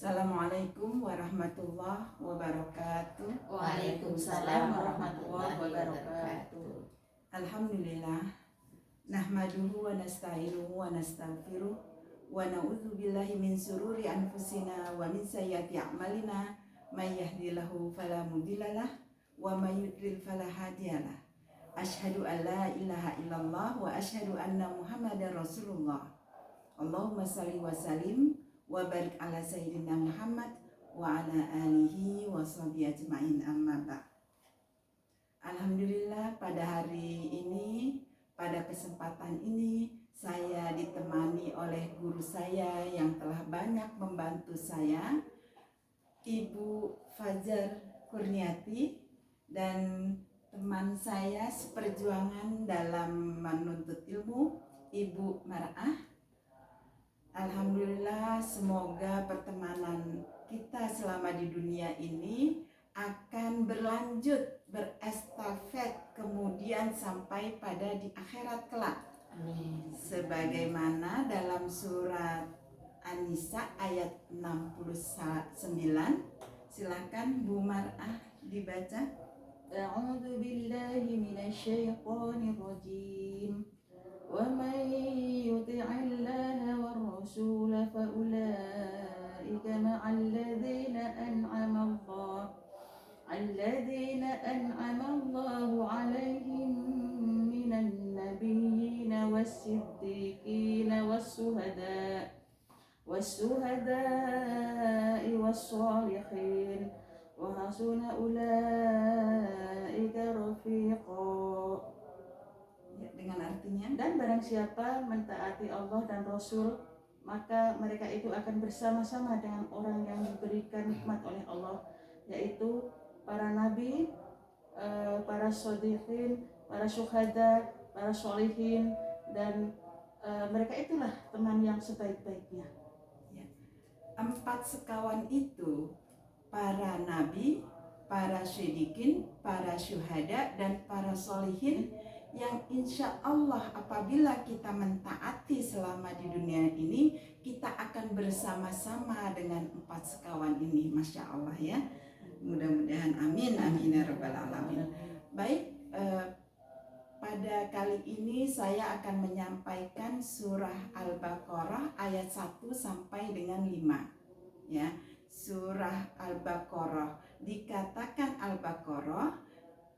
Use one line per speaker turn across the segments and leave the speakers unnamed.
Assalamualaikum warahmatullahi wabarakatuh.
Waalaikumsalam warahmatullahi wabarakatuh.
Alhamdulillah. Nahmaduhu wa nasta'inuhu wa nastaghfiruh wa na'udzu billahi min sururi anfusina wa min sayyiati a'malina. May yahdihillahu fala mudhillalah wa may yudlil fala hadiyalah. Asyhadu an la ilaha illallah wa asyhadu anna Muhammadar Rasulullah. Allahumma shalli wa sallim wa barik ala sayyidina Muhammad wa ala alihi wa sahbihi ajma'in, amma ba'd. Alhamdulillah, pada hari ini, pada kesempatan ini saya ditemani oleh guru saya yang telah banyak membantu saya, Ibu Fajar Kurniati, dan teman saya seperjuangan dalam menuntut ilmu, Ibu Mar'ah. Alhamdulillah, semoga pertemanan kita selama di dunia ini akan berlanjut, berestafet, kemudian sampai pada di akhirat kelak.
Amin.
Sebagaimana dalam surat An-Nisa ayat 69. Silakan Bu Mar'ah dibaca.
A'udzu billahi minasyaitonir rajim. Wa may yuti'illaha war rasul fa ulaika ma'al ladzina an'ama Allahu 'alaihim minan nabiyyin was-siddiqin was-shuhada'i was-shalihin wa hasuna ulaika rafiqa.
Ya, dengan artinya,
dan barang siapa mentaati Allah dan Rasul, maka mereka itu akan bersama-sama dengan orang yang diberikan nikmat oleh Allah, yaitu para nabi, para shodiqin, para syuhada, para sholihin, dan mereka itulah teman yang sebaik-baiknya.
ya, 4 sekawan itu para nabi, para syedikin, para syuhada, dan para sholihin, yang insya Allah apabila kita mentaati selama di dunia ini, kita akan bersama-sama dengan 4 sekawan ini. Masya Allah ya, mudah-mudahan amin, amin ya rabbal alamin. Baik, pada kali ini saya akan menyampaikan surah Al-Baqarah ayat 1 sampai dengan 5 ya. Surah Al-Baqarah, dikatakan Al-Baqarah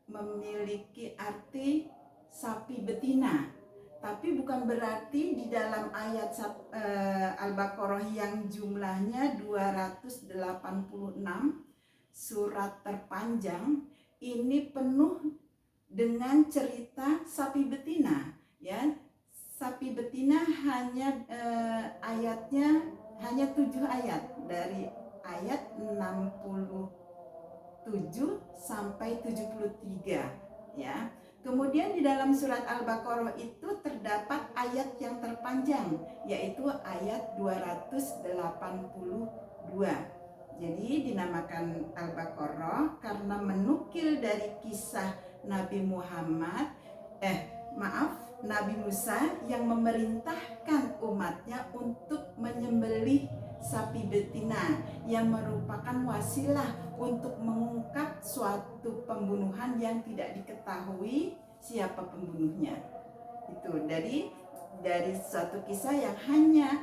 memiliki arti sapi betina, tapi bukan berarti di dalam ayat Al-Baqarah yang jumlahnya 286, surat terpanjang ini penuh dengan cerita sapi betina ya. Sapi betina hanya ayatnya hanya 7 ayat, dari ayat 67 sampai 73 ya. Kemudian di dalam surat Al-Baqarah itu terdapat ayat yang terpanjang, yaitu ayat 282. Jadi dinamakan Al-Baqarah karena menukil dari kisah Nabi Nabi Musa yang memerintahkan umatnya untuk menyembelih sapi betina yang merupakan wasilah untuk mengungkap suatu pembunuhan yang tidak diketahui siapa pembunuhnya. Itu dari suatu kisah yang hanya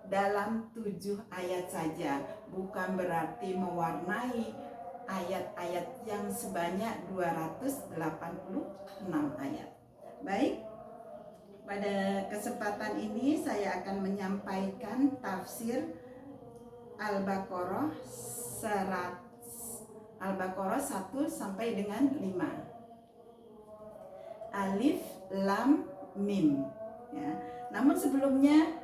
dalam 7 ayat saja, bukan berarti mewarnai ayat-ayat yang sebanyak 286 ayat. Baik, pada kesempatan ini saya akan menyampaikan tafsir Al-Baqarah 1 sampai dengan 5. Alif Lam Mim ya. Namun sebelumnya,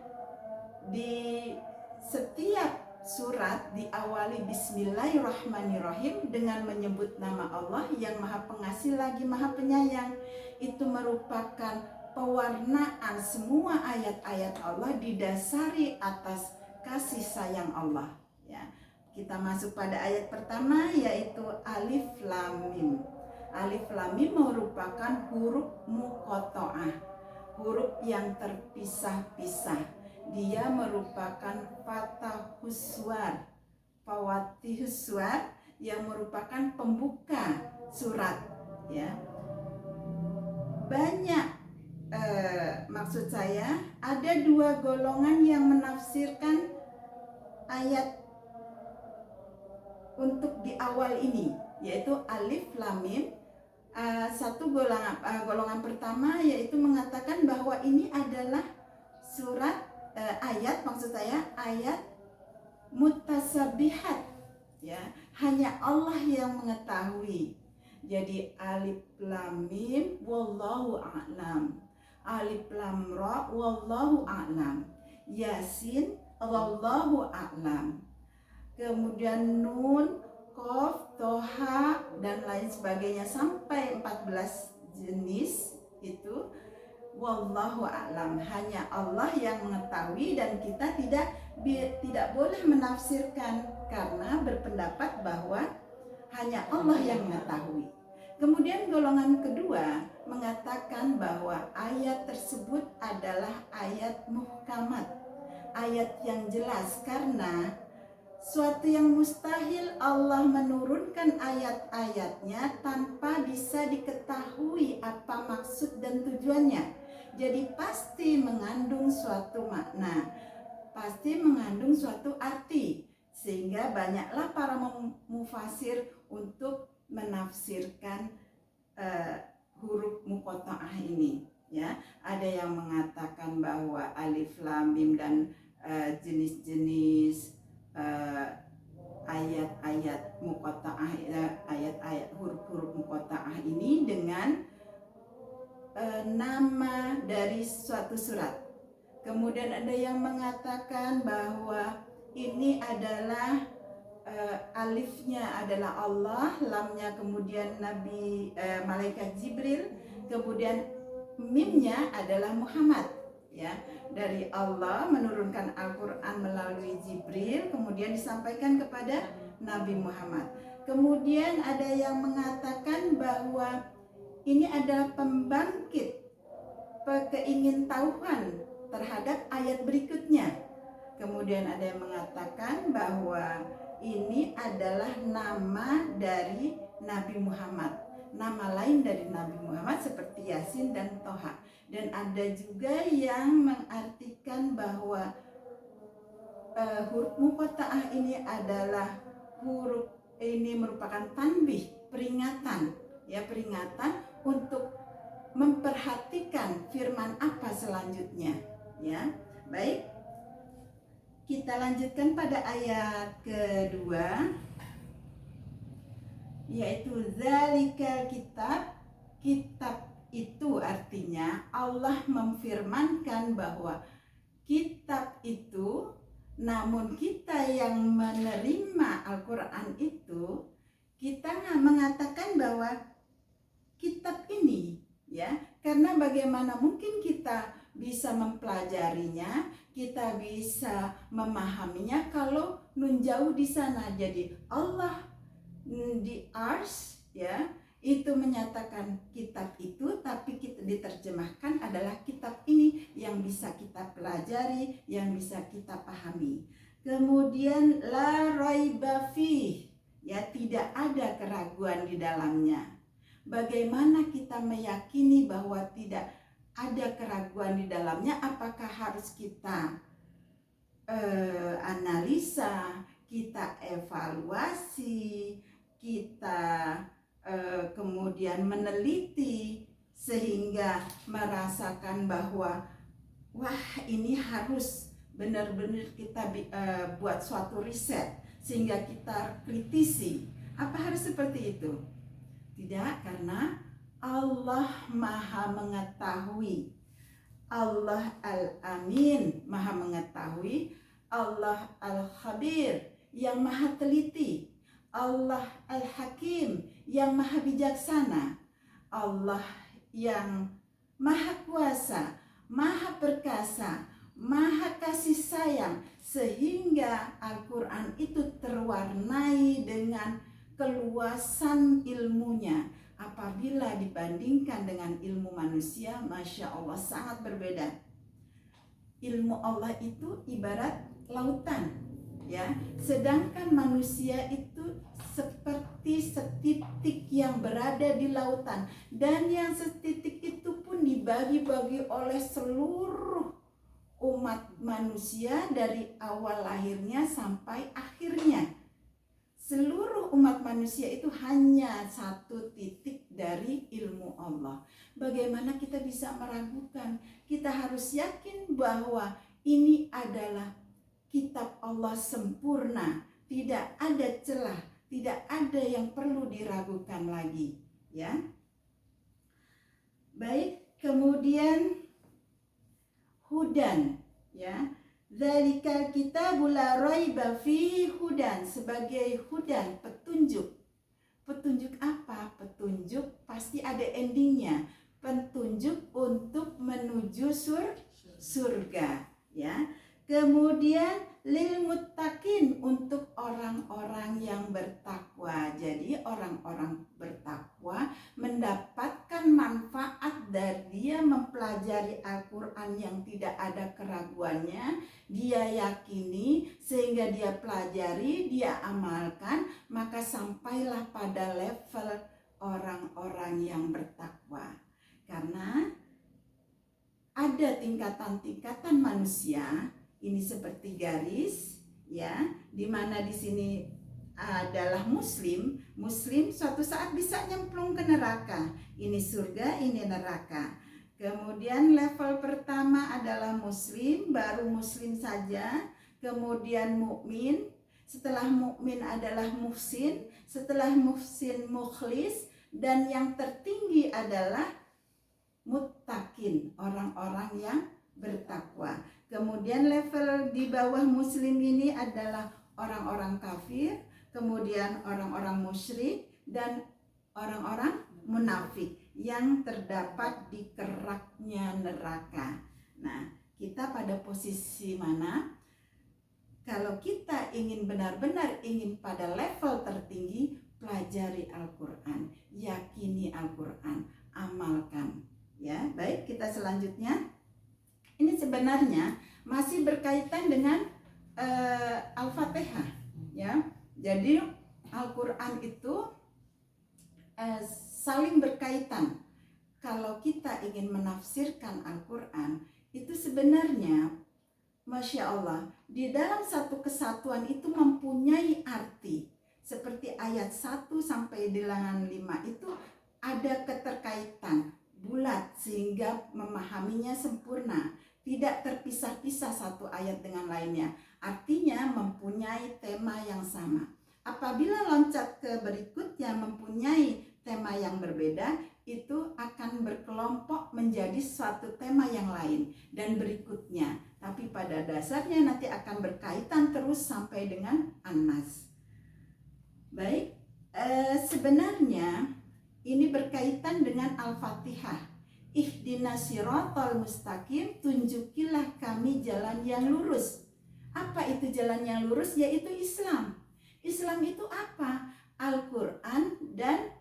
di setiap surat diawali Bismillahirrahmanirrahim dengan menyebut nama Allah yang Maha Pengasih lagi Maha Penyayang. Itu merupakan pewarnaan semua ayat-ayat Allah didasari atas kasih sayang Allah ya. Kita masuk pada ayat pertama, yaitu Alif Lam Mim. Alif Lam Mim merupakan huruf muqatta'ah, huruf yang terpisah-pisah, dia merupakan fatahus suwar, fawatihus suwar, yang merupakan pembuka surat, ya. Banyak maksud saya ada dua golongan yang menafsirkan ayat untuk di awal ini, yaitu alif lam mim. Satu golongan pertama yaitu mengatakan bahwa ini adalah surat ayat, maksud saya ayat mutasabihat, ya, hanya Allah yang mengetahui. Jadi alif lam mim wallahu a'lam, alif lam ra wallahu a'lam, yasin wallahu a'lam, kemudian nun, qaf, toha, dan lain sebagainya sampai 14 jenis itu wallahu a'lam, hanya Allah yang mengetahui, dan kita tidak boleh menafsirkan karena berpendapat bahwa hanya Allah yang mengetahui. Kemudian golongan kedua mengatakan bahwa ayat tersebut adalah ayat muhkamat, ayat yang jelas, karena suatu yang mustahil Allah menurunkan ayat-ayatnya tanpa bisa diketahui apa maksud dan tujuannya. Jadi pasti mengandung suatu makna, pasti mengandung suatu arti, sehingga banyaklah para mufasir untuk menafsirkan huruf muqatta'ah ini, ya. Ada yang mengatakan bahwa alif lam mim dan jenis-jenis ayat-ayat muqatta'ah, ayat-ayat huruf-huruf muqatta'ah ini dengan nama dari suatu surat. Kemudian ada yang mengatakan bahwa ini adalah alifnya adalah Allah, lamnya kemudian Nabi malaikat Jibril, kemudian mimnya adalah Muhammad, ya. Dari Allah menurunkan Al-Quran melalui Jibril, kemudian disampaikan kepada Nabi Muhammad. Kemudian ada yang mengatakan bahwa ini adalah pembangkit keingintahuan terhadap ayat berikutnya. Kemudian ada yang mengatakan bahwa ini adalah nama dari Nabi Muhammad, nama lain dari Nabi Muhammad seperti Yasin dan Toha. Dan ada juga yang mengartikan bahwa huruf muqatta'ah ini adalah huruf ini merupakan tanbih, peringatan, ya, peringatan untuk memperhatikan firman apa selanjutnya, ya. Baik, kita lanjutkan pada ayat kedua, yaitu zalikal kitab. Kitab itu artinya Allah memfirmankan bahwa kitab itu, namun kita yang menerima Al-Quran itu, kita mengatakan bahwa kitab ini, ya, karena bagaimana mungkin kita bisa mempelajarinya, kita bisa memahaminya kalau nun jauh di sana. Jadi Allah di ars, ya, itu menyatakan kitab itu, tapi kita diterjemahkan adalah kitab ini yang bisa kita pelajari, yang bisa kita pahami. Kemudian la raiba fih, ya, tidak ada keraguan di dalamnya. Bagaimana kita meyakini bahwa tidak ada keraguan di dalamnya? Apakah harus kita analisa, kita evaluasi, kita kemudian meneliti sehingga merasakan bahwa wah, ini harus benar-benar kita buat suatu riset sehingga kita kritisi? Apa harus seperti itu? Tidak, karena Allah Maha Mengetahui, Allah Al-Amin Maha Mengetahui, Allah Al-Khabir yang Maha Teliti, Allah Al-Hakim yang Maha Bijaksana, Allah yang Maha Kuasa, Maha Perkasa, Maha Kasih Sayang, sehingga Al-Quran itu terwarnai dengan keluasan ilmunya. Apabila dibandingkan dengan ilmu manusia, Masya Allah, sangat berbeda. ilmu Allah itu ibarat lautan, ya. Sedangkan manusia itu seperti setitik yang berada di lautan, dan yang setitik itu pun dibagi-bagi oleh seluruh umat manusia dari awal lahirnya sampai akhirnya. Seluruh umat manusia itu hanya satu titik dari ilmu Allah. Bagaimana kita bisa meragukan? Kita harus yakin bahwa ini adalah kitab Allah sempurna, tidak ada celah, tidak ada yang perlu diragukan lagi, ya. Baik, kemudian hudan, ya. Dzalikal kitabul la raiba fihi hudan, sebagai hudan, petunjuk. Petunjuk apa? Petunjuk pasti ada endingnya. Petunjuk untuk menuju surga, ya. Kemudian lil muttaqin, untuk orang-orang yang bertakwa. Jadi orang-orang bertakwa mendapatkan manfaat dari dia mempelajari Al-Quran yang tidak ada keraguannya, dia yakini, sehingga dia pelajari, dia amalkan, maka sampailah pada level orang-orang yang bertakwa. Karena ada tingkatan-tingkatan manusia. Ini seperti garis, ya, di mana di sini adalah muslim. Muslim suatu saat bisa nyemplung ke neraka. Ini surga, ini neraka. Kemudian level pertama adalah muslim, baru muslim saja. Kemudian mukmin, setelah mukmin adalah muhsin, setelah muhsin mukhlis, dan yang tertinggi adalah muttaqin, orang-orang yang bertakwa. Kemudian level di bawah muslim ini adalah orang-orang kafir, kemudian orang-orang musyrik, dan orang-orang munafik yang terdapat di keraknya neraka. Nah, kita pada posisi mana? Kalau kita ingin benar-benar ingin pada level tertinggi, pelajari Al-Quran, yakini Al-Quran, amalkan. Ya, baik, kita selanjutnya. Ini sebenarnya masih berkaitan dengan Al-Fatihah, ya. Jadi Al-Quran itu saling berkaitan. Kalau kita ingin menafsirkan Al-Quran, itu sebenarnya, Masya Allah, di dalam satu kesatuan itu mempunyai arti. Seperti ayat 1 sampai dengan 5 itu ada keterkaitan bulat sehingga memahaminya sempurna, tidak terpisah-pisah satu ayat dengan lainnya. Artinya mempunyai tema yang sama. Apabila loncat ke berikutnya mempunyai tema yang berbeda, itu akan berkelompok menjadi suatu tema yang lain dan berikutnya. Tapi pada dasarnya nanti akan berkaitan terus sampai dengan An-Nas. Baik, sebenarnya ini berkaitan dengan Al-Fatihah. Ihdinas siratal mustaqim, tunjukilah kami jalan yang lurus. Apa itu jalan yang lurus? Yaitu Islam. Islam itu apa? Al-Quran dan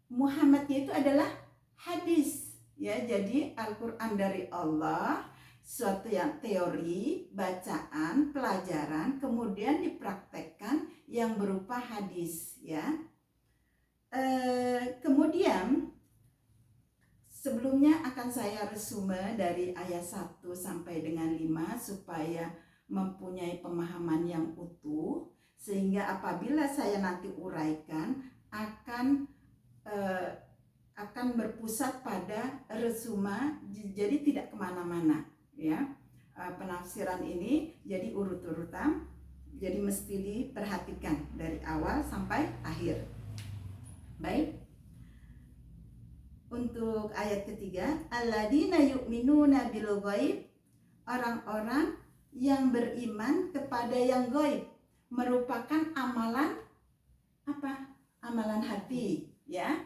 Muhammadnya itu adalah hadis. Ya, jadi Al-Quran dari Allah, suatu yang teori, bacaan, pelajaran, kemudian dipraktekkan yang berupa hadis, ya. Kemudian sebelumnya akan saya resume dari ayat 1 sampai dengan 5 supaya mempunyai pemahaman yang utuh, sehingga apabila saya nanti uraikan akan berpusat pada resume, jadi tidak kemana-mana, ya. Penafsiran ini jadi urut-urutan, jadi mesti diperhatikan dari awal sampai akhir. Baik. Untuk ayat ketiga, alladzina yu'minuna bil ghaib, orang-orang yang beriman kepada yang gaib, merupakan amalan apa? Amalan hati, ya.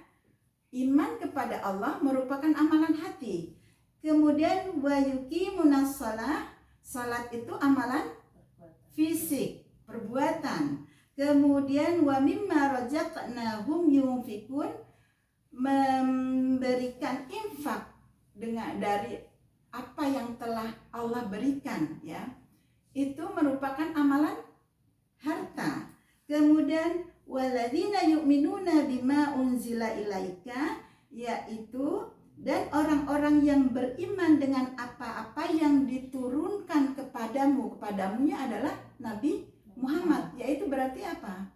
Iman kepada Allah merupakan amalan hati. Kemudian wa yuqimunas shalah, salat itu amalan fisik, perbuatan. Kemudian wa mimma razaqnahum yunfikun, memberikan infak dengan dari apa yang telah Allah berikan, ya, itu merupakan amalan harta. Kemudian walladzina yu'minuna bima unzila ilaika, yaitu dan orang-orang yang beriman dengan apa-apa yang diturunkan kepadamunya adalah Nabi Muhammad, yaitu berarti apa?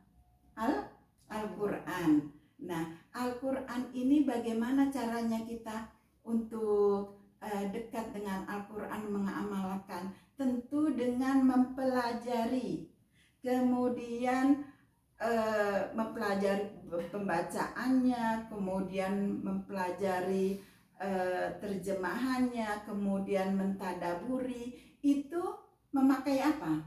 Al-Quran. Nah, Al-Quran ini bagaimana caranya kita untuk dekat dengan Al-Quran, mengamalkan? Tentu dengan mempelajari, kemudian mempelajari pembacaannya, kemudian mempelajari terjemahannya, kemudian mentadaburi. Itu memakai apa?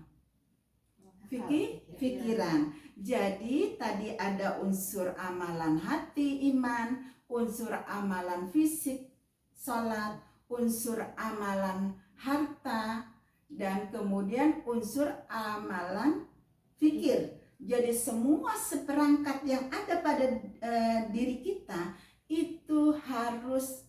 Pikiran. Jadi tadi ada unsur amalan hati, iman, unsur amalan fisik, salat, unsur amalan harta, dan kemudian unsur amalan fikir. Jadi semua seperangkat yang ada pada diri kita itu harus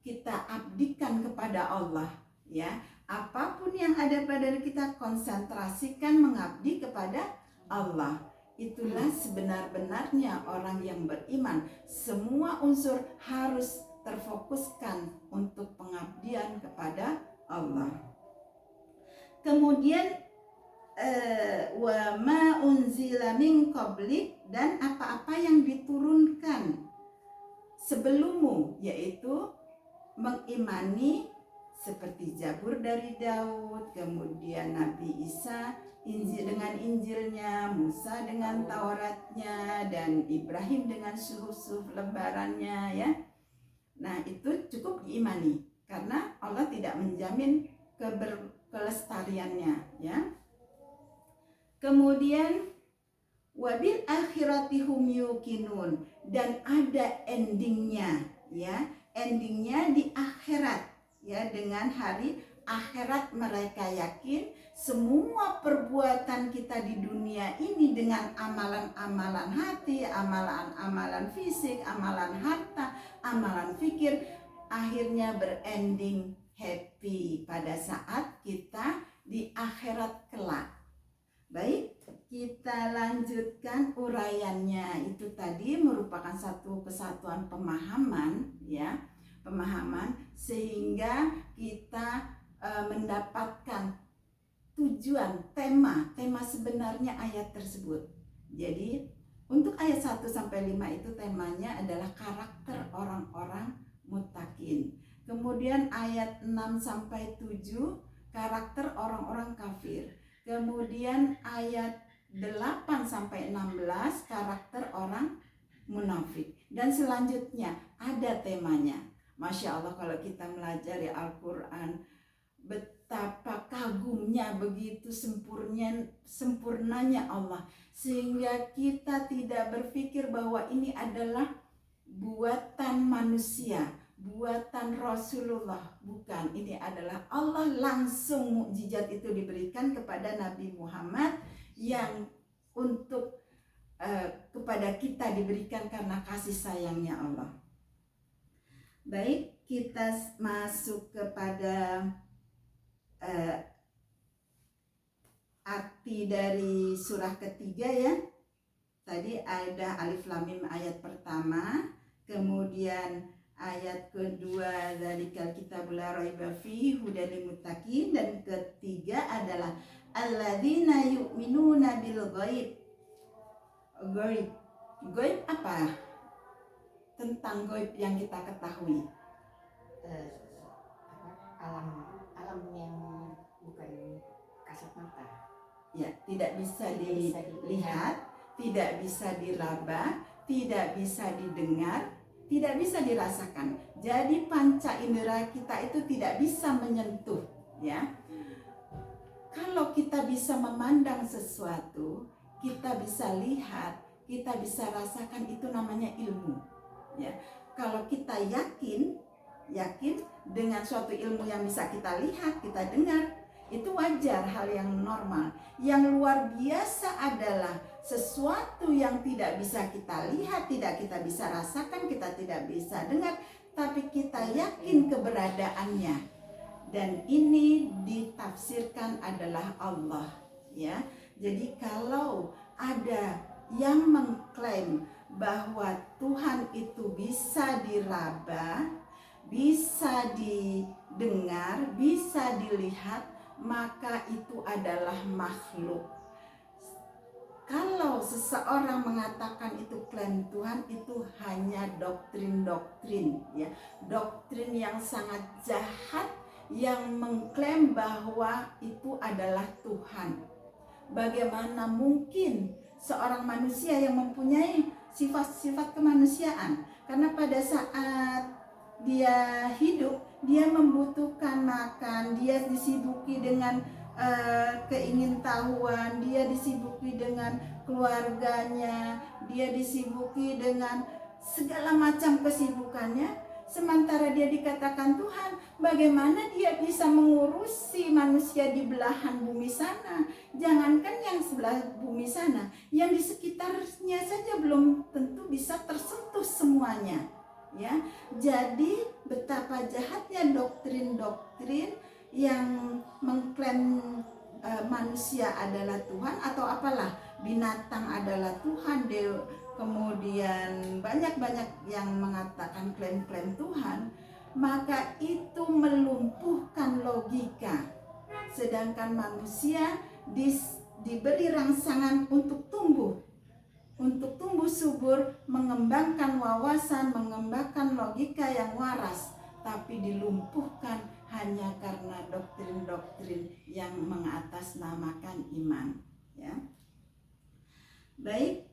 kita abdikan kepada Allah, ya. Apapun yang ada pada diri kita, konsentrasikan mengabdi kepada Allah. Itulah sebenar-benarnya orang yang beriman. Semua unsur harus terfokuskan untuk pengabdian kepada Allah. Kemudian wa ma unzila min qablik, dan apa-apa yang diturunkan sebelummu, yaitu mengimani seperti Zabur dari Daud, kemudian Nabi Isa Injil dengan Injilnya, Musa dengan Tauratnya, dan Ibrahim dengan suhuf lebarannya, ya. Nah, itu cukup diimani karena Allah tidak menjamin kelestariannya, ya. Kemudian wabil akhirati hum yuqinun, dan ada endingnya, ya. Endingnya di akhirat, ya, dengan hari akhirat mereka yakin semua perbuatan kita di dunia ini dengan amalan-amalan hati, amalan-amalan fisik, amalan harta, amalan fikir, akhirnya berending happy pada saat kita di akhirat kelak. Baik, kita lanjutkan uraiannya. Itu tadi merupakan satu kesatuan pemahaman, ya, pemahaman sehingga kita mendapatkan tujuan, tema sebenarnya ayat tersebut. Jadi untuk ayat 1 sampai 5 itu temanya adalah karakter orang-orang muttaqin. Kemudian ayat 6 sampai 7 karakter orang-orang kafir. Kemudian ayat 8 sampai 16 karakter orang munafik. Dan selanjutnya ada temanya. Masya Allah, kalau kita melajari Al-Quran, betapa kagumnya, begitu sempurnanya Allah, sehingga kita tidak berpikir bahwa ini adalah buatan manusia, buatan Rasulullah. Bukan, ini adalah Allah langsung, mukjizat itu diberikan kepada Nabi Muhammad yang untuk kepada kita diberikan karena kasih sayangnya Allah. Baik, kita masuk kepada arti dari surah ketiga, ya. Tadi ada Alif Lam Mim ayat pertama, kemudian ayat kedua dzalikal kitabul la raiba fihi hudal lil muttaqin, dan ketiga adalah alladzina yu'minuna bil ghaib. Ghaib apa? Tentang ghaib yang kita ketahui.
Alam yang bukan kasat mata.
Ya, tidak bisa dilihat, tidak bisa diraba, tidak bisa didengar, tidak bisa dirasakan. Jadi panca indera kita itu tidak bisa menyentuh, ya. Kalau kita bisa memandang sesuatu, kita bisa lihat, kita bisa rasakan, itu namanya ilmu, ya. Kalau kita yakin dengan suatu ilmu yang bisa kita lihat, kita dengar, itu wajar, hal yang normal. Yang luar biasa adalah sesuatu yang tidak bisa kita lihat, tidak kita bisa rasakan, kita tidak bisa dengar, tapi kita yakin keberadaannya. dan ini ditafsirkan adalah Allah, ya. Jadi kalau ada yang mengklaim bahwa Tuhan itu bisa diraba, bisa didengar, bisa dilihat, maka itu adalah makhluk. Kalau seseorang mengatakan itu klaim Tuhan, itu hanya doktrin-doktrin, ya, doktrin yang sangat jahat yang mengklaim bahwa itu adalah Tuhan. Bagaimana mungkin seorang manusia yang mempunyai sifat-sifat kemanusiaan, karena pada saat dia hidup, dia membutuhkan makan, dia disibuki dengan keingintahuan, dia disibuki dengan keluarganya, dia disibuki dengan segala macam kesibukannya. Sementara dia dikatakan Tuhan, bagaimana dia bisa mengurusi manusia di belahan bumi sana? Jangankan yang sebelah bumi sana, yang di sekitarnya saja belum tentu bisa tersentuh semuanya, ya. Jadi betapa jahatnya doktrin-doktrin yang mengklaim manusia adalah Tuhan, atau apalah, binatang adalah Tuhan, kemudian banyak-banyak yang mengatakan klaim-klaim Tuhan, maka itu melumpuhkan logika. Sedangkan manusia diberi rangsangan untuk tumbuh subur, mengembangkan wawasan, mengembangkan logika yang waras, tapi dilumpuhkan hanya karena doktrin-doktrin yang mengatasnamakan iman, ya. Baik,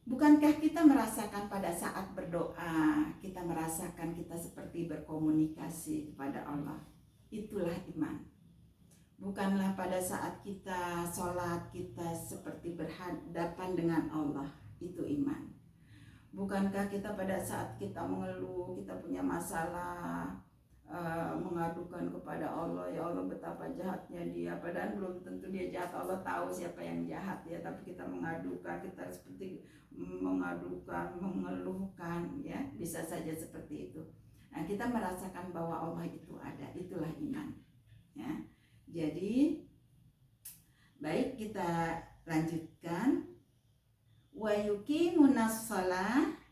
bukankah kita merasakan pada saat berdoa, kita merasakan kita seperti berkomunikasi kepada Allah? Itulah iman. Bukanlah pada saat kita sholat, kita seperti berhadapan dengan Allah. Itu iman. Bukankah kita pada saat kita mengeluh, kita punya masalah, mengadukan kepada Allah, ya Allah betapa jahatnya dia, padahal belum tentu dia jahat, Allah tahu siapa yang jahat, ya, tapi kita mengadukan, kita seperti mengadukan, mengeluhkan, ya, bisa saja seperti itu. Nah, kita merasakan bahwa Allah itu ada, itulah iman, ya. Jadi baik, kita lanjutkan. Wa yuqimunas shalah,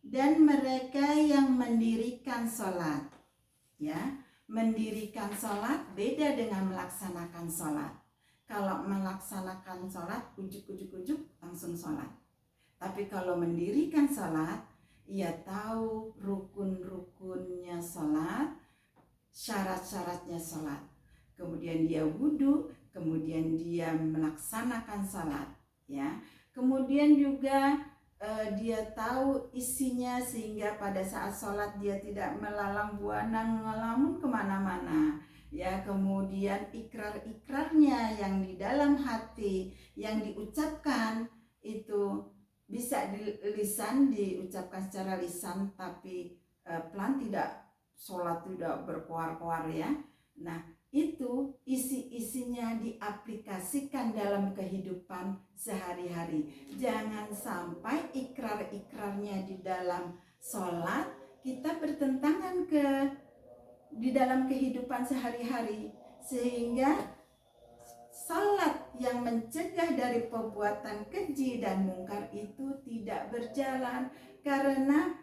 dan mereka yang mendirikan sholat, ya. Mendirikan sholat beda dengan melaksanakan sholat. Kalau melaksanakan sholat, ujuk-ujuk langsung sholat. Tapi kalau mendirikan sholat, ia tahu rukun-rukunnya sholat, syarat-syaratnya sholat. Kemudian dia wudhu, kemudian dia melaksanakan sholat, ya. Kemudian juga dia tahu isinya, sehingga pada saat sholat dia tidak melalang buana ngelamun kemana-mana, ya. Kemudian ikrar-ikrarnya yang di dalam hati yang diucapkan itu bisa di lisan, diucapkan secara lisan, tapi pelan, tidak sholat tidak berkoar-koar, ya. Nah, itu isi-isinya diaplikasikan dalam kehidupan sehari-hari. Jangan sampai ikrar-ikrarnya di dalam sholat kita bertentangan di dalam kehidupan sehari-hari, sehingga sholat yang mencegah dari perbuatan keji dan mungkar itu tidak berjalan. Karena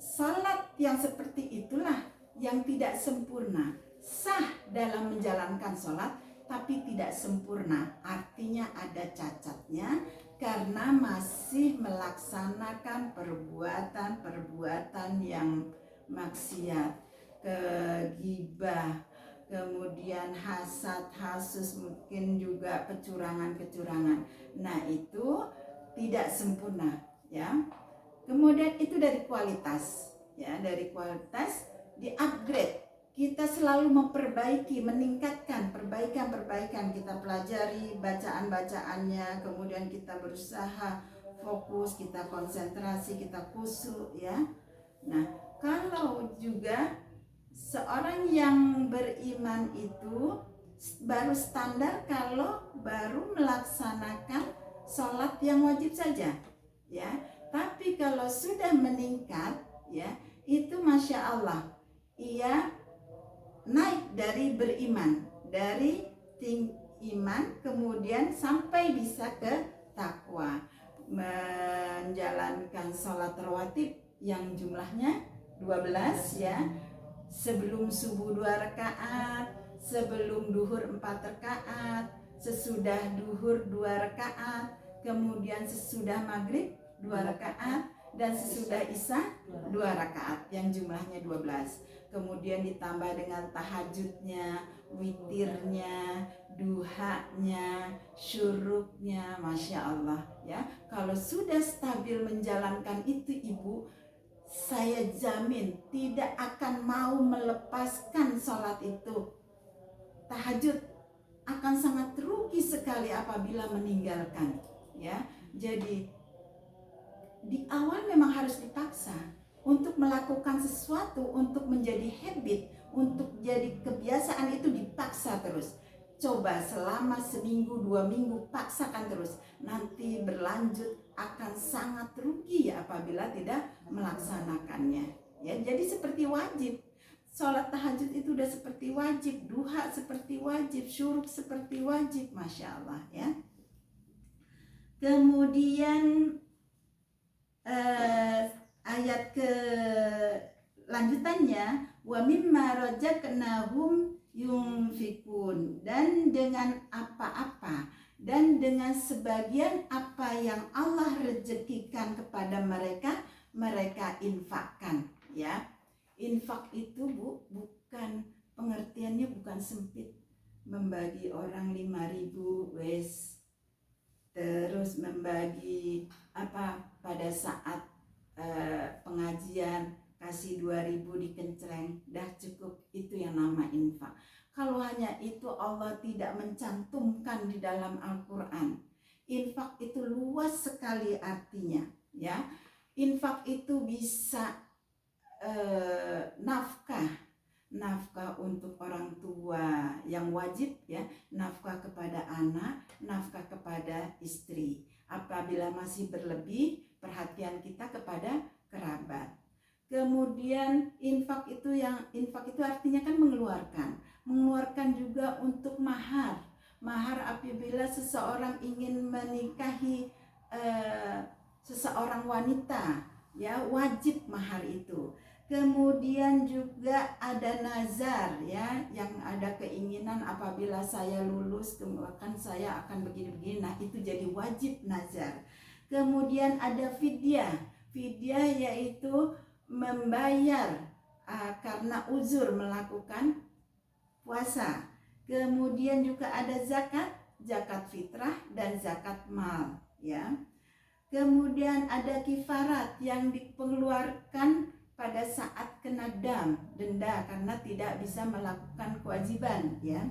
sholat yang seperti itulah yang tidak sempurna. Sah dalam menjalankan sholat, tapi tidak sempurna, artinya ada cacatnya, karena masih melaksanakan perbuatan-perbuatan yang maksiat, kegibah, kemudian hasad, hasus, mungkin juga kecurangan-kecurangan. Nah, itu tidak sempurna, ya. Kemudian itu dari kualitas, ya, dari kualitas di-upgrade. Kita selalu memperbaiki, meningkatkan perbaikan-perbaikan. Kita pelajari bacaan-bacaannya, kemudian kita berusaha fokus, kita konsentrasi, kita khusyuk, ya. Nah, kalau juga seorang yang beriman itu baru standar kalau baru melaksanakan sholat yang wajib saja, ya. Tapi kalau sudah meningkat, ya, itu Masya Allah, ia naik dari beriman, dari iman kemudian sampai bisa ke takwa, menjalankan sholat rawatib yang jumlahnya 12 ya, sebelum subuh 2 rakaat, sebelum duhur 4 rakaat, sesudah duhur 2 rakaat, kemudian sesudah maghrib 2 rakaat, dan sesudah isya 2 rakaat yang jumlahnya 12. Kemudian ditambah dengan tahajudnya, witirnya, duhanya, syuruknya, Masya Allah ya. Kalau sudah stabil menjalankan itu Ibu, saya jamin tidak akan mau melepaskan sholat itu. Tahajud akan sangat rugi sekali apabila meninggalkan ya. Jadi di awal memang harus dipaksa untuk melakukan sesuatu, untuk menjadi habit, untuk jadi kebiasaan, itu dipaksa terus. Coba selama seminggu 2 minggu paksakan terus, nanti berlanjut akan sangat rugi ya apabila tidak melaksanakannya ya. Jadi seperti wajib, sholat tahajud itu udah seperti wajib, duha seperti wajib, syuruk seperti wajib, Masya Allah ya. Kemudian ayat ke lanjutannya, wa mimma razaqnahum yunfikun, dan dengan apa-apa dan dengan sebagian apa yang Allah rezekikan kepada mereka, mereka infakkan ya. Infak itu bukan pengertiannya, bukan sempit membagi orang 5.000 wes, terus membagi pada saat pengajian kasih 2.000 dikencreng, dah cukup, itu yang nama infak. Kalau hanya itu Allah tidak mencantumkan di dalam Al-Quran. Infak itu luas sekali artinya ya. Infak itu bisa nafkah untuk orang tua yang wajib ya, nafkah kepada anak, nafkah kepada istri. Apabila masih berlebih, perhatian kita kepada kerabat. Kemudian infak itu artinya kan mengeluarkan juga untuk mahar apabila seseorang ingin menikahi seseorang wanita ya, wajib mahar itu. Kemudian juga ada nazar ya, yang ada keinginan apabila saya lulus kemudian saya akan begini-begini, nah itu jadi wajib nazar. Kemudian ada fidyah yaitu membayar karena uzur melakukan puasa. Kemudian juga ada zakat fitrah dan zakat mal ya. Kemudian ada kifarat yang dikeluarkan pada saat kena denda karena tidak bisa melakukan kewajiban ya.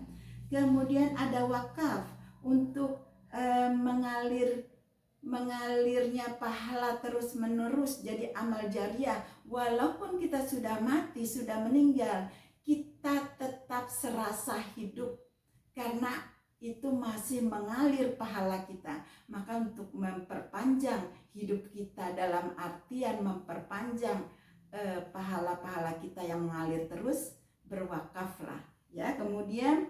Kemudian ada wakaf untuk mengalirnya pahala terus menerus jadi amal jariah. Walaupun kita sudah mati, sudah meninggal, kita tetap serasa hidup karena itu masih mengalir pahala kita. Maka untuk memperpanjang hidup kita, dalam artian memperpanjang pahala-pahala kita yang mengalir terus, berwakaflah ya. Kemudian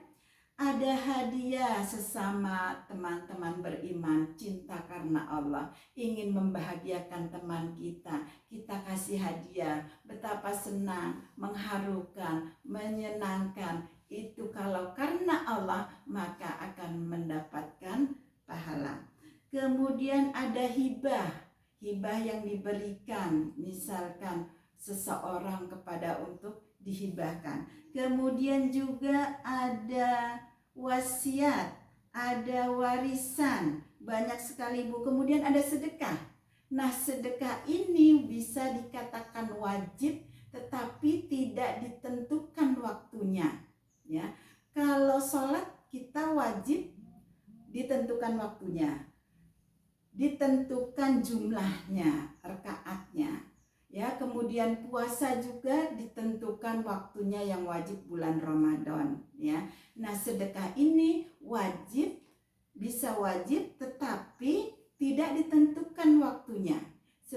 ada hadiah sesama teman-teman beriman, cinta karena Allah, ingin membahagiakan teman kita, kita kasih hadiah, betapa senang, mengharukan, menyenangkan. Itu kalau karena Allah maka akan mendapatkan pahala. Kemudian ada hibah yang diberikan, misalkan seseorang kepada untuk dihibahkan. Kemudian juga ada wasiat, ada warisan, banyak sekali Bu. Kemudian ada sedekah. Nah, sedekah ini bisa dikatakan wajib tetapi tidak ditentukan waktunya ya. Kalau sholat kita wajib ditentukan waktunya, ditentukan jumlahnya, rakaatnya ya. Kemudian puasa juga ditentukan waktunya yang wajib bulan Ramadan ya. Nah, sedekah ini wajib, bisa wajib tetapi tidak ditentukan waktunya.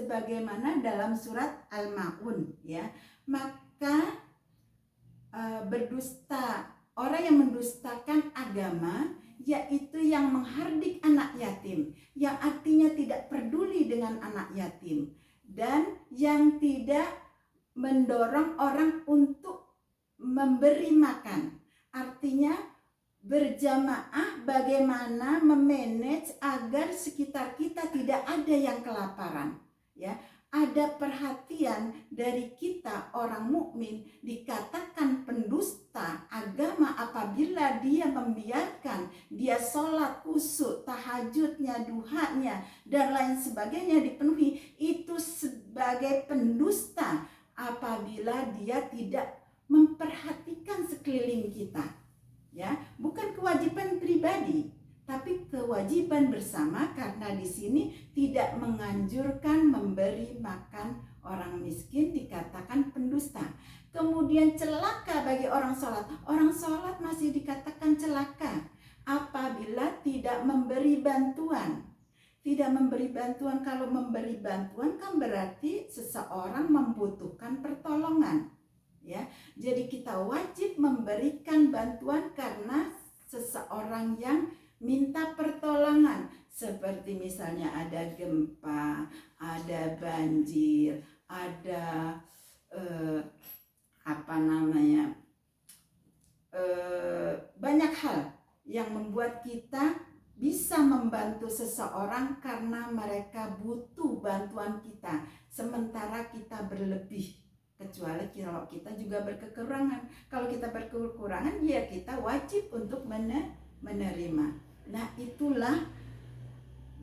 sebagaimana dalam surat Al-Maun, ya. Maka berdusta, orang yang mendustakan agama, yaitu yang menghardik anak yatim, yang artinya tidak peduli dengan anak yatim, dan yang tidak mendorong orang untuk memberi makan. Artinya berjamaah bagaimana memanage agar sekitar kita tidak ada yang kelaparan, ya. Ada perhatian dari kita orang mukmin. Dikatakan pendusta agama apabila dia membiarkan dia sholat khusyuk, tahajudnya, duhanya, dan lain sebagainya dipenuhi. Itu sebagai pendusta apabila dia tidak memperhatikan sekeliling kita, ya. Bukan kewajiban pribadi, tapi kewajiban bersama, karena di sini tidak menganjurkan memberi makan orang miskin, dikatakan pendusta. Kemudian celaka bagi orang sholat. Orang sholat masih dikatakan celaka apabila tidak memberi bantuan. Tidak memberi bantuan, kalau memberi bantuan kan berarti seseorang membutuhkan pertolongan, ya. Jadi kita wajib memberikan bantuan karena seseorang yang minta pertolongan, seperti misalnya ada gempa, ada banjir, ada banyak hal yang membuat kita bisa membantu seseorang karena mereka butuh bantuan kita, sementara kita berlebih. Kecuali kalau kita juga berkekurangan. Kalau kita berkekurangan, ya kita wajib untuk menerima. Nah, itulah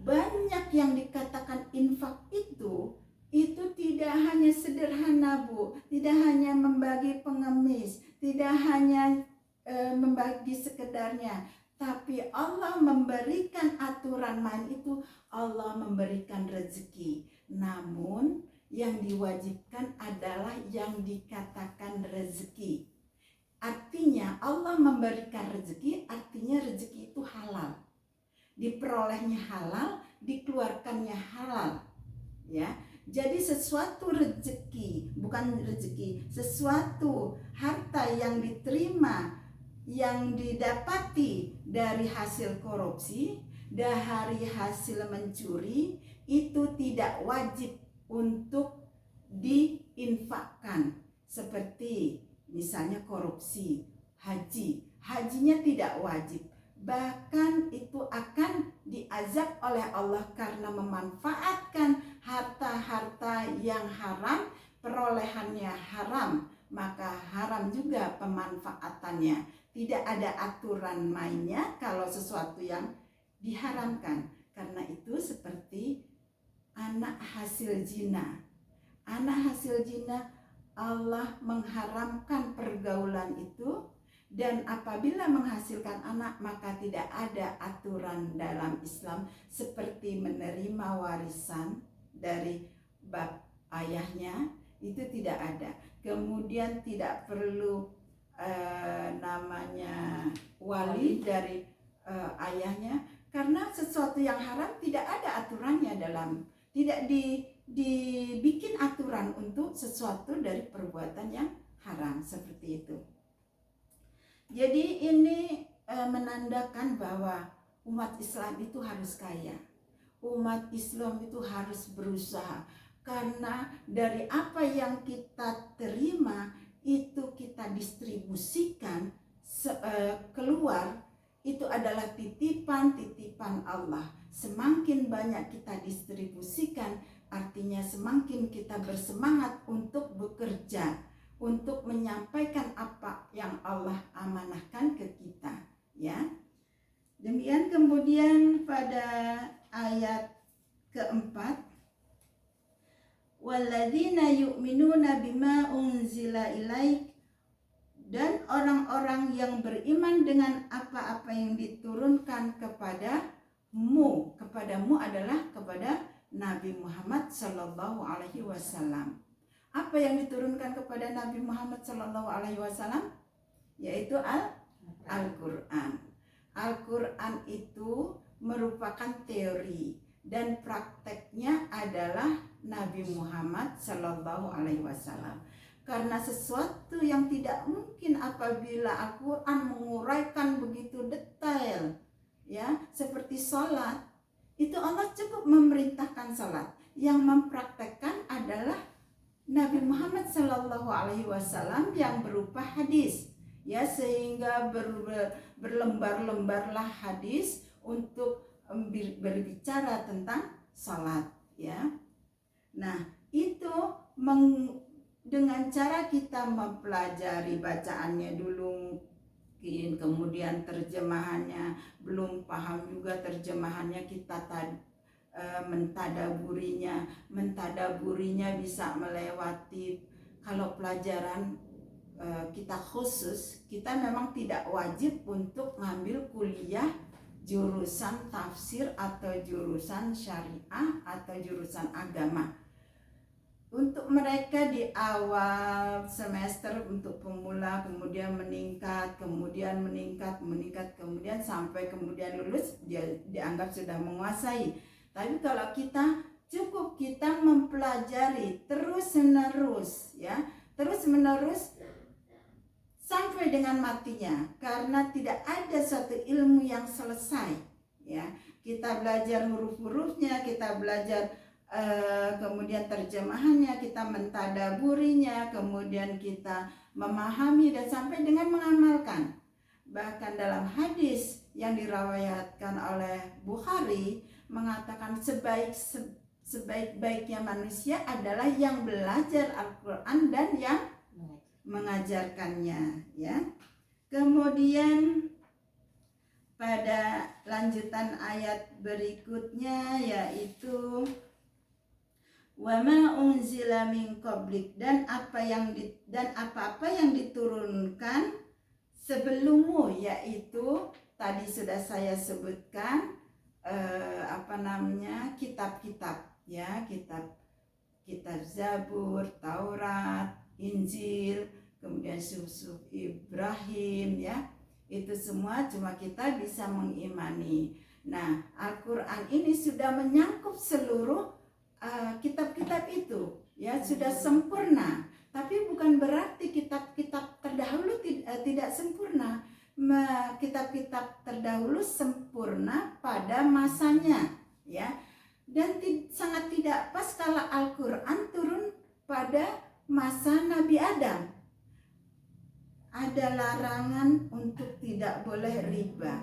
banyak yang dikatakan infak itu tidak hanya sederhana, Bu. Tidak hanya membagi pengemis, tidak hanya membagi sekedarnya, tapi Allah memberikan aturan main itu, Allah memberikan rezeki. Namun yang diwajibkan adalah yang dikatakan rezeki. Artinya Allah memberikan rezeki, artinya rezeki itu halal. Diperolehnya halal, dikeluarkannya halal, ya. Jadi sesuatu rezeki, bukan rezeki, sesuatu harta yang diterima, yang didapati dari hasil korupsi, dari hasil mencuri, itu tidak wajib untuk diinfakkan. Seperti misalnya korupsi, hajinya tidak wajib, bahkan itu akan diazab oleh Allah karena memanfaatkan harta-harta yang haram, perolehannya haram, maka haram juga pemanfaatannya. Tidak ada aturan mainnya kalau sesuatu yang diharamkan. Karena itu seperti anak hasil zina. Anak hasil zina, Allah mengharamkan pergaulan itu, dan apabila menghasilkan anak maka tidak ada aturan dalam Islam seperti menerima warisan dari bab ayahnya, itu tidak ada. Kemudian tidak perlu namanya wali dari ayahnya, karena sesuatu yang haram tidak ada aturannya dalam, tidak dibikin aturan untuk sesuatu dari perbuatan yang haram, seperti itu. Jadi ini menandakan bahwa umat Islam itu harus kaya. Umat Islam itu harus berusaha, karena dari apa yang kita terima itu kita distribusikan keluar, itu adalah titipan Allah. Semakin banyak kita distribusikan, artinya semakin kita bersemangat untuk bekerja, untuk menyampaikan apa yang Allah amanahkan ke kita, ya. Demikian. Kemudian pada ayat keempat, walladzina yu'minuna bima unzila ilaik, dan orang-orang yang beriman dengan apa-apa yang diturunkan kepadamu adalah kepada Nabi Muhammad sallallahu alaihi wasallam. Apa yang diturunkan kepada Nabi Muhammad sallallahu alaihi wasallam? Yaitu Al-Qur'an. Al-Qur'an itu merupakan teori, dan prakteknya adalah Nabi Muhammad Sallallahu Alaihi Wasallam. Karena sesuatu yang tidak mungkin apabila Al-Quran menguraikan begitu detail, ya, seperti sholat, itu Allah cukup memerintahkan sholat. Yang mempraktekkan adalah Nabi Muhammad Sallallahu Alaihi Wasallam yang berupa hadis, ya, sehingga berlembar-lembarlah hadis untuk berbicara tentang sholat, ya. Nah, itu dengan cara kita mempelajari bacaannya dulu, kemudian terjemahannya, belum paham juga terjemahannya, kita mentadaburinya bisa melewati. Kalau pelajaran kita khusus, kita memang tidak wajib untuk ngambil kuliah jurusan tafsir atau jurusan syariah atau jurusan agama. Untuk mereka di awal semester untuk pemula, kemudian meningkat, kemudian sampai kemudian lulus, dia dianggap sudah menguasai. Tapi kalau kita mempelajari terus-menerus, ya, terus-menerus sampai dengan matinya, karena tidak ada satu ilmu yang selesai, ya. Kita belajar huruf-hurufnya, kita belajar kemudian terjemahannya, kita mentadaburinya, kemudian kita memahami dan sampai dengan mengamalkan. Bahkan dalam hadis yang diriwayatkan oleh Bukhari mengatakan sebaik-baiknya manusia adalah yang belajar Al-Quran dan yang mengajarkannya, ya. Kemudian pada lanjutan ayat berikutnya yaitu wa ma unzila min qablik, dan apa-apa yang diturunkan sebelummu, yaitu tadi sudah saya sebutkan kitab-kitab, ya, kitab Zabur, Taurat, Injil, kemudian suhuf Ibrahim, ya. Itu semua cuma kita bisa mengimani. Nah, Al-Quran ini sudah menyangkup seluruh kitab-kitab itu, ya, sudah sempurna. Tapi bukan berarti kitab-kitab terdahulu tidak sempurna. Kitab-kitab terdahulu sempurna pada masanya, ya. Dan sangat tidak pas kalau Al-Quran turun pada masa Nabi Adam. Ada larangan untuk tidak boleh riba.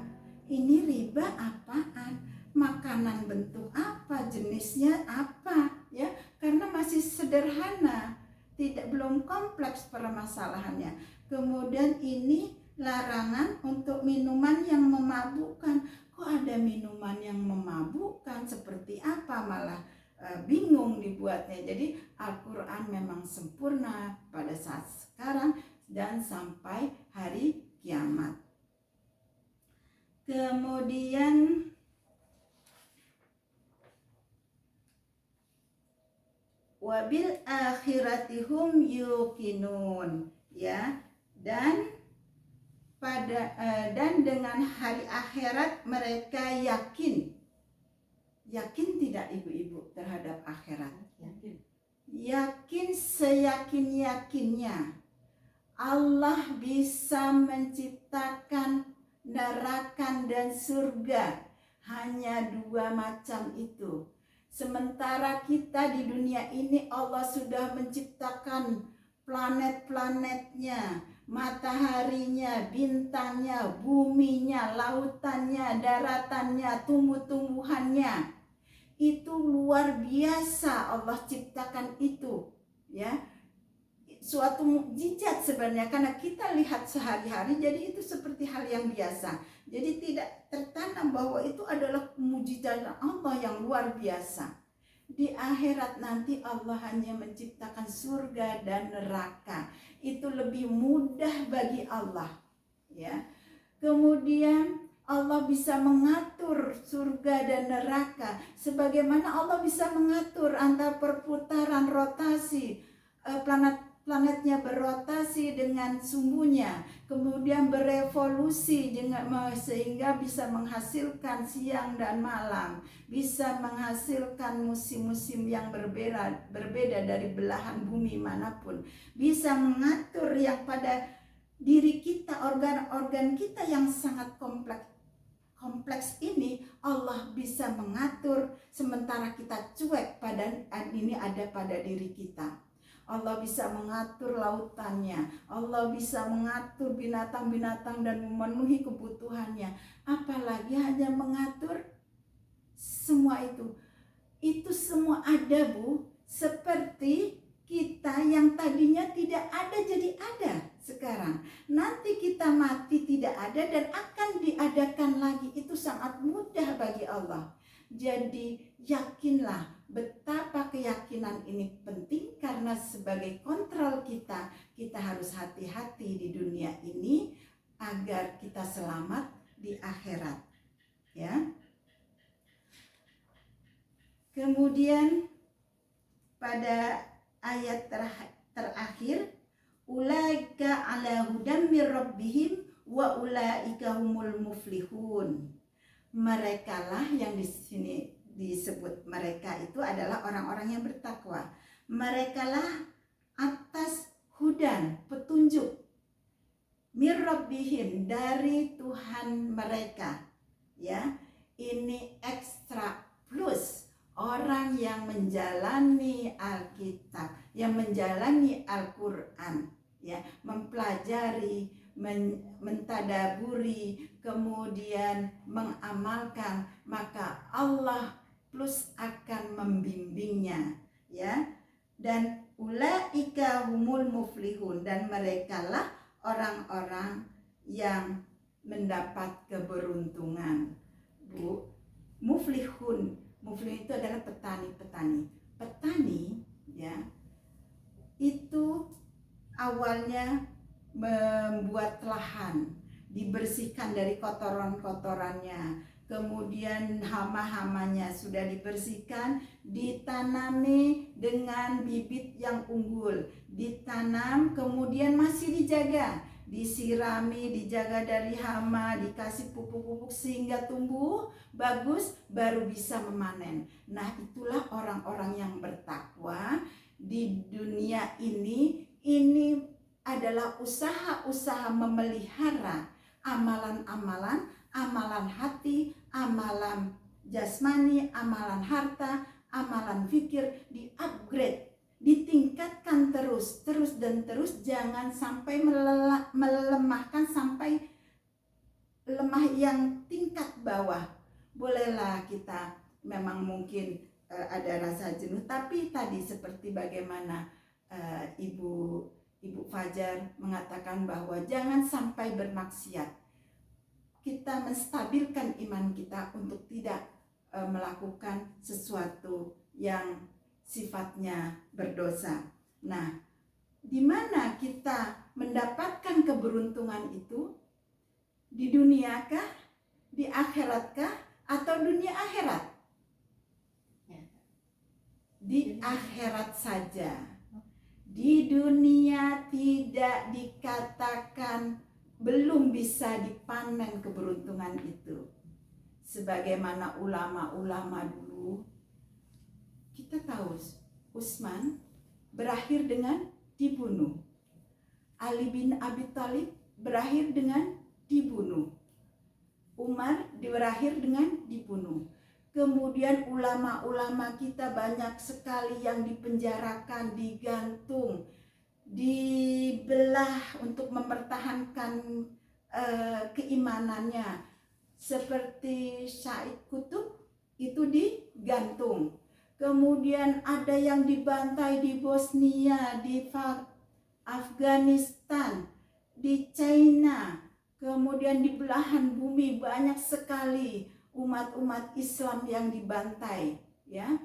Ini riba apaan? Makanan bentuk apa, jenisnya apa, ya, karena masih sederhana, belum kompleks permasalahannya. Kemudian ini larangan untuk minuman yang memabukkan. Kok ada minuman yang memabukkan, seperti apa, malah bingung dibuatnya. Jadi Al-Quran memang sempurna pada saat sekarang dan sampai hari kiamat. Kemudian wabil akhiratihum yuqinun, ya, dan dengan hari akhirat mereka yakin. Yakin tidak ibu-ibu terhadap akhirat? Yakin seyakin-yakinnya Allah bisa menciptakan neraka dan surga. Hanya dua macam itu. Sementara kita di dunia ini Allah sudah menciptakan planet-planetnya, mataharinya, bintangnya, buminya, lautannya, daratannya, tumbuh-tumbuhannya. Itu luar biasa Allah ciptakan itu, ya. Suatu mukjizat sebenarnya, karena kita lihat sehari-hari, jadi itu seperti hal yang biasa. Jadi tidak tertanam bahwa itu adalah mukjizat Allah yang luar biasa. Di akhirat nanti Allah hanya menciptakan surga dan neraka. Itu lebih mudah bagi Allah, ya. Kemudian Allah bisa mengatur surga dan neraka sebagaimana Allah bisa mengatur antara perputaran rotasi planetnya berotasi dengan sumbunya, kemudian berevolusi sehingga bisa menghasilkan siang dan malam, bisa menghasilkan musim-musim yang berbeda dari belahan bumi manapun, bisa mengatur yang pada diri kita, organ-organ kita yang sangat kompleks ini Allah bisa mengatur, sementara kita cuek pada ini ada pada diri kita. Allah bisa mengatur lautannya, Allah bisa mengatur binatang-binatang dan memenuhi kebutuhannya, apalagi hanya mengatur semua itu. Itu semua ada, Bu, seperti kita yang tadinya tidak ada jadi ada sekarang. Nanti kita mati tidak ada dan akan diadakan lagi. Itu sangat mudah bagi Allah. Jadi yakinlah betapa keyakinan ini penting, karena sebagai kontrol kita harus hati-hati di dunia ini agar kita selamat di akhirat. Ya. Kemudian pada ayat terakhir, ulaika ala hudam mir rabbihim wa ulaika humul muflihun. Merekalah yang di sini disebut, mereka itu adalah orang-orang yang bertakwa. Merekalah atas hudan, petunjuk, mir rabbihim, dari Tuhan mereka. Ya, ini ekstra plus orang yang menjalani Alkitab, yang menjalani Al-Quran, ya, mempelajari, mentadaburi, kemudian mengamalkan, maka Allah plus akan membimbingnya, ya. Dan ulaika humul muflihun, dan merekalah orang-orang yang mendapat keberuntungan. Bu, muflihun, muflih itu adalah petani. Petani, ya, itu awalnya membuat lahan, dibersihkan dari kotoran-kotorannya, kemudian hama-hamanya sudah dibersihkan, ditanami dengan bibit yang unggul, ditanam, kemudian masih dijaga, disirami, dijaga dari hama, dikasih pupuk-pupuk sehingga tumbuh bagus, baru bisa memanen. Nah, itulah orang-orang yang bertakwa di dunia ini adalah usaha-usaha memelihara amalan-amalan, amalan hati, amalan jasmani, amalan harta, amalan fikir, di-upgrade, ditingkatkan terus, jangan sampai melemahkan sampai lemah yang tingkat bawah. Bolehlah kita memang mungkin ada rasa jenuh, tapi tadi seperti bagaimana Ibu Fajar mengatakan bahwa jangan sampai bermaksiat. Kita menstabilkan iman kita untuk tidak melakukan sesuatu yang sifatnya berdosa. Nah, di mana kita mendapatkan keberuntungan itu? Di duniakah? Di akhiratkah? Atau dunia akhirat? Di akhirat saja. Di dunia tidak dikatakan belum bisa dipanen keberuntungan itu. Sebagaimana ulama-ulama dulu, kita tahu Utsman berakhir dengan dibunuh. Ali bin Abi Thalib berakhir dengan dibunuh. Umar berakhir dengan dibunuh. Kemudian ulama-ulama kita banyak sekali yang dipenjarakan, digantung, dibelah untuk mempertahankan keimanannya. Seperti Said Qutb itu digantung. Kemudian ada yang dibantai di Bosnia, di Afghanistan, di China, kemudian di belahan bumi banyak sekali umat-umat Islam yang dibantai, ya.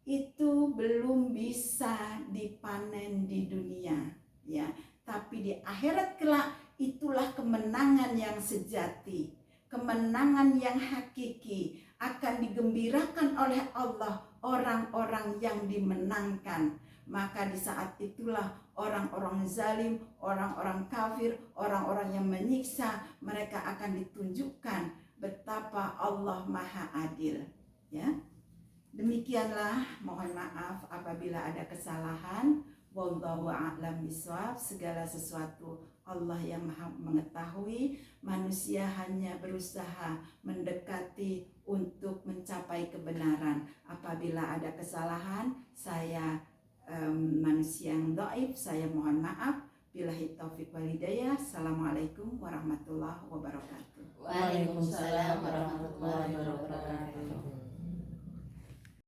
Itu belum bisa dipanen di dunia, ya. Tapi di akhirat kelak itulah kemenangan yang sejati, kemenangan yang hakiki, akan digembirakan oleh Allah orang-orang yang dimenangkan, maka di saat itulah orang-orang zalim, orang-orang kafir, orang-orang yang menyiksa, mereka akan ditunjukkan betapa Allah Maha Adil. Ya, demikianlah, mohon maaf apabila ada kesalahan. Wallahu a'lam bishawab. Segala sesuatu Allah yang Maha mengetahui. Manusia hanya berusaha mendekati untuk mencapai kebenaran. Apabila ada kesalahan, saya manusia yang dhaif, saya mohon maaf. Billahi taufiq wal hidayah. Assalamualaikum warahmatullahi wabarakatuh.
Waalaikumsalam warahmatullahi